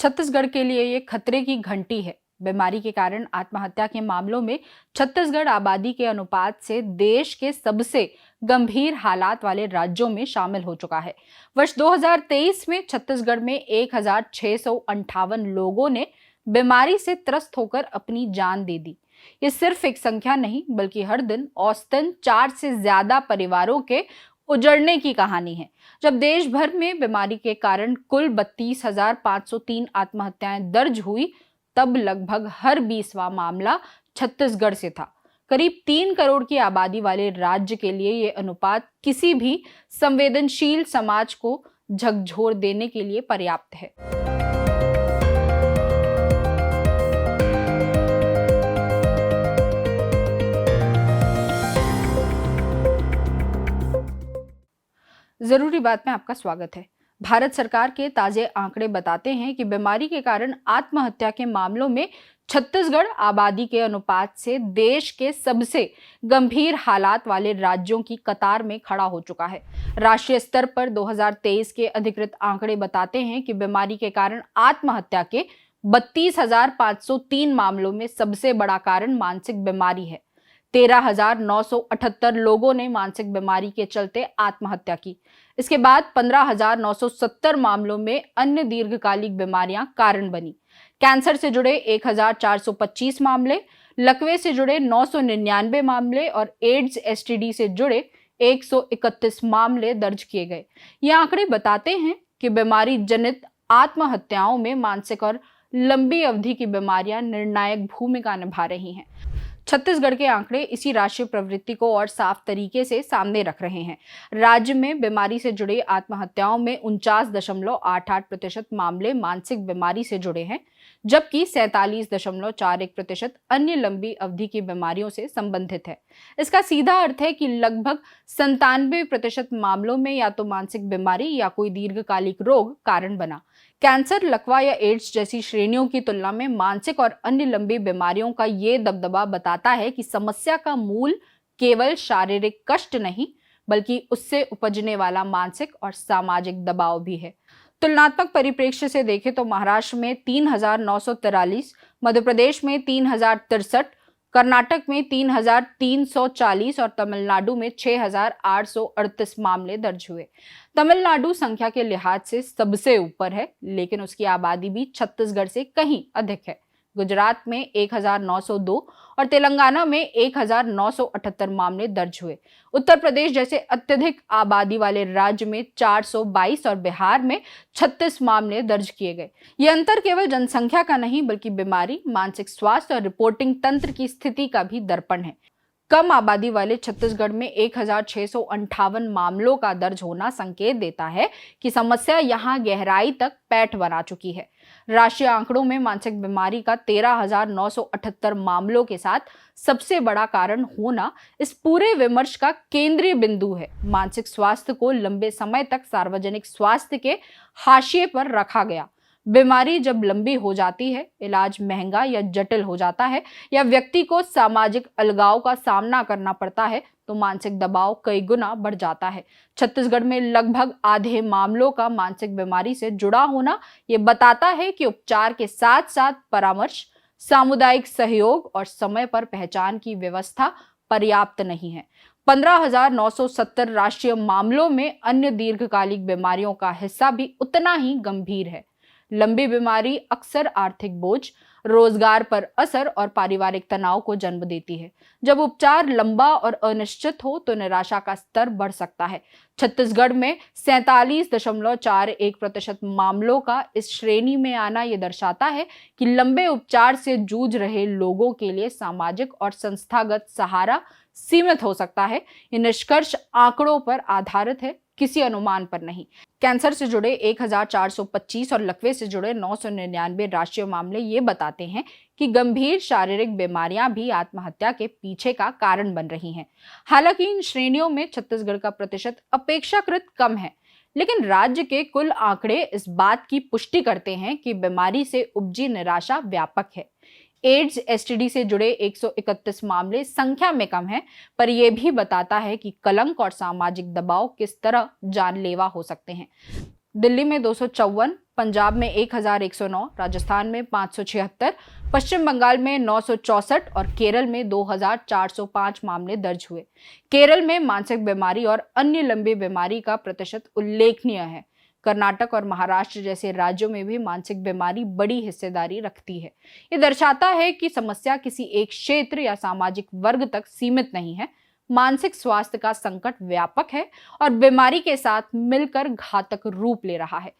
छत्तीसगढ़ के लिए ये खतरे की घंटी है। बीमारी के कारण आत्महत्या के मामलों में छत्तीसगढ़ आबादी के अनुपात से देश के सबसे गंभीर हालात वाले राज्यों में शामिल हो चुका है। वर्ष 2023 में छत्तीसगढ़ में 1658 लोगों ने बीमारी से त्रस्त होकर अपनी जान दे दी। ये सिर्फ एक संख्या नहीं, बल्कि हर दिन औसतन 4 से ज्यादा परिवारों के उजड़ने की कहानी है। जब देश भर में बीमारी के कारण कुल 32,503 आत्महत्याएं दर्ज हुई, तब लगभग हर 20वां मामला छत्तीसगढ़ से था। करीब 3 करोड़ की आबादी वाले राज्य के लिए ये अनुपात किसी भी संवेदनशील समाज को झकझोर देने के लिए पर्याप्त है। जरूरी बात में आपका स्वागत है। भारत सरकार के ताजे आंकड़े बताते हैं कि बीमारी के कारण आत्महत्या के मामलों में छत्तीसगढ़ आबादी के अनुपात से देश के सबसे गंभीर हालात वाले राज्यों की कतार में खड़ा हो चुका है। राष्ट्रीय स्तर पर 2023 के अधिकृत आंकड़े बताते हैं कि बीमारी के कारण आत्महत्या के 32,503 मामलों में सबसे बड़ा कारण मानसिक बीमारी है। 13,978 लोगों ने मानसिक बीमारी के चलते आत्महत्या की। इसके बाद 15,970 मामलों में अन्य दीर्घकालिक बीमारियां कारण बनी। कैंसर से जुड़े 1,425 मामले, लकवे से जुड़े 999 मामले और एड्स एसटीडी से जुड़े 131 मामले दर्ज किए गए। ये आंकड़े बताते हैं कि बीमारी जनित आत्महत्याओं में मानसिक और लंबी अवधि की बीमारियां निर्णायक भूमिका निभा रही हैं। छत्तीसगढ़ के आंकड़े इसी राष्ट्रीय प्रवृत्ति को और साफ तरीके से सामने रख रहे हैं। राज्य में बीमारी से जुड़ी आत्महत्याओं में 49.88% मामले मानसिक बीमारी से जुड़े हैं, जबकि 47.41% अन्य लंबी अवधि की बीमारियों से संबंधित है। इसका सीधा अर्थ है कि लगभग 97% मामलों में या तो मानसिक बीमारी या कोई दीर्घकालिक रोग कारण बना। कैंसर, लकवा या एड्स जैसी श्रेणियों की तुलना में मानसिक और अन्य लंबी बीमारियों का ये दबदबा बताता है कि समस्या का मूल केवल शारीरिक कष्ट नहीं, बल्कि उससे उपजने वाला मानसिक और सामाजिक दबाव भी है। तुलनात्मक परिप्रेक्ष्य से देखें तो महाराष्ट्र में 3,943, मध्य प्रदेश में 3,063, कर्नाटक में 3,340 और तमिलनाडु में 6,838 मामले दर्ज हुए। तमिलनाडु संख्या के लिहाज से सबसे ऊपर है, लेकिन उसकी आबादी भी छत्तीसगढ़ से कहीं अधिक है। गुजरात में 1,902 और तेलंगाना में 1,978 मामले दर्ज हुए। उत्तर प्रदेश जैसे अत्यधिक आबादी वाले राज्य में 422 और बिहार में 36 मामले दर्ज किए गए। ये अंतर केवल जनसंख्या का नहीं, बल्कि बीमारी, मानसिक स्वास्थ्य और रिपोर्टिंग तंत्र की स्थिति का भी दर्पण है। कम आबादी वाले छत्तीसगढ़ में 1,658 मामलों का दर्ज होना संकेत देता है कि समस्या यहां गहराई तक पैठ बना चुकी है। राष्ट्रीय आंकड़ों में मानसिक बीमारी का 13,978 मामलों के साथ सबसे बड़ा कारण होना इस पूरे विमर्श का केंद्रीय बिंदु है। मानसिक स्वास्थ्य को लंबे समय तक सार्वजनिक स्वास्थ्य के हाशिए पर रखा गया। बीमारी जब लंबी हो जाती है, इलाज महंगा या जटिल हो जाता है, या व्यक्ति को सामाजिक अलगाव का सामना करना पड़ता है, तो मानसिक दबाव कई गुना बढ़ जाता है। छत्तीसगढ़ में लगभग आधे मामलों का मानसिक बीमारी से जुड़ा होना ये बताता है कि उपचार के साथ साथ परामर्श, सामुदायिक सहयोग और समय पर पहचान की व्यवस्था पर्याप्त नहीं है। 15,970 राष्ट्रीय मामलों में अन्य दीर्घकालिक बीमारियों का हिस्सा भी उतना ही गंभीर है। लंबी बीमारी अक्सर आर्थिक बोझ, रोजगार पर असर और पारिवारिक तनाव को जन्म देती है। जब उपचार लंबा और अनिश्चित हो तो निराशा का स्तर बढ़ सकता है। छत्तीसगढ़ में 47.41% मामलों का इस श्रेणी में आना यह दर्शाता है कि लंबे उपचार से जूझ रहे लोगों के लिए सामाजिक और संस्थागत सहारा सीमित हो सकता है। ये निष्कर्ष आंकड़ों पर आधारित है, किसी अनुमान पर नहीं। कैंसर से जुड़े 1,425 और लकवे से जुड़े 999 राष्ट्रीय मामले ये बताते हैं कि गंभीर शारीरिक बीमारियां भी आत्महत्या के पीछे का कारण बन रही हैं। हालांकि इन श्रेणियों में छत्तीसगढ़ का प्रतिशत अपेक्षाकृत कम है, लेकिन राज्य के कुल आंकड़े इस बात की पुष्टि करते हैं कि बीमारी से उपजी निराशा व्यापक है। एड्स एसटीडी से जुड़े 131 मामले संख्या में कम हैं, पर यह भी बताता है कि कलंक और सामाजिक दबाव किस तरह जानलेवा हो सकते हैं। दिल्ली में 254, पंजाब में 1109, राजस्थान में 576, पश्चिम बंगाल में 964 और केरल में 2405 मामले दर्ज हुए। केरल में मानसिक बीमारी और अन्य लंबी बीमारी का प्रतिशत उल्लेखनीय है। कर्नाटक और महाराष्ट्र जैसे राज्यों में भी मानसिक बीमारी बड़ी हिस्सेदारी रखती है। ये दर्शाता है कि समस्या किसी एक क्षेत्र या सामाजिक वर्ग तक सीमित नहीं है। मानसिक स्वास्थ्य का संकट व्यापक है और बीमारी के साथ मिलकर घातक रूप ले रहा है।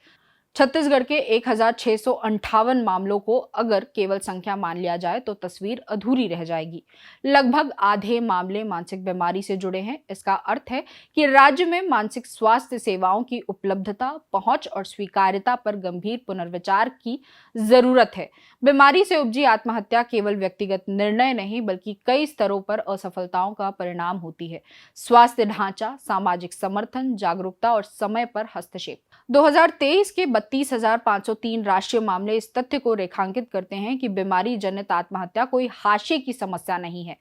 छत्तीसगढ़ के 1658 मामलों को अगर केवल संख्या मान लिया जाए तो तस्वीर अधूरी रह जाएगी। लगभग आधे मामले मानसिक बीमारी से जुड़े हैं। इसका अर्थ है कि राज्य में मानसिक स्वास्थ्य सेवाओं की उपलब्धता, पहुंच और स्वीकार्यता पर गंभीर पुनर्विचार की जरूरत है। बीमारी से उपजी आत्महत्या केवल व्यक्तिगत निर्णय नहीं बल्कि कई स्तरों पर असफलताओं का परिणाम होती है। स्वास्थ्य ढांचा, सामाजिक समर्थन, जागरूकता और समय पर हस्तक्षेप। 2023 के 32,503 राष्ट्रीय मामले इस तथ्य को रेखांकित करते हैं कि बीमारी जनित आत्महत्या कोई हाशिए की समस्या नहीं है।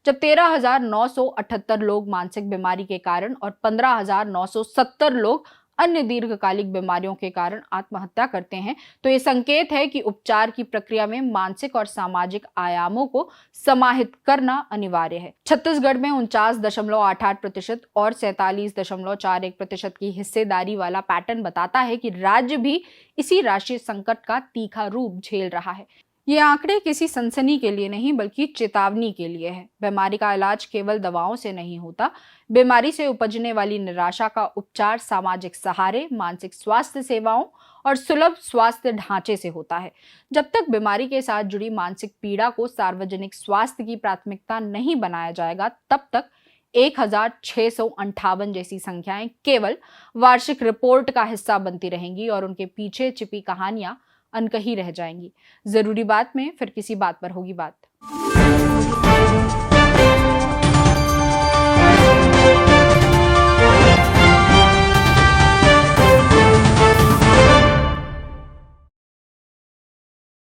जब 13,978 लोग मानसिक बीमारी के कारण और 15,970 लोग अन्य दीर्घकालिक बीमारियों के कारण आत्महत्या करते हैं तो ये संकेत है कि उपचार की प्रक्रिया में मानसिक और सामाजिक आयामों को समाहित करना अनिवार्य है। छत्तीसगढ़ में 49.88% और 47.41% की हिस्सेदारी वाला पैटर्न बताता है कि राज्य भी इसी राष्ट्रीय संकट का तीखा रूप झेल रहा है। ये आंकड़े किसी सनसनी के लिए नहीं बल्कि चेतावनी के लिए है। बीमारी का इलाज केवल दवाओं से नहीं होता। बीमारी से उपजने वाली निराशा का उपचार सामाजिक सहारे, मानसिक स्वास्थ्य सेवाओं और सुलभ स्वास्थ्य ढांचे से होता है। जब तक बीमारी के साथ जुड़ी मानसिक पीड़ा को सार्वजनिक स्वास्थ्य की प्राथमिकता नहीं बनाया जाएगा, तब तक 1658 जैसी संख्याएं केवल वार्षिक रिपोर्ट का हिस्सा बनती रहेंगी और उनके पीछे छिपी कहानियां अनकही रह जाएंगी। जरूरी बात में फिर किसी बात पर होगी बात।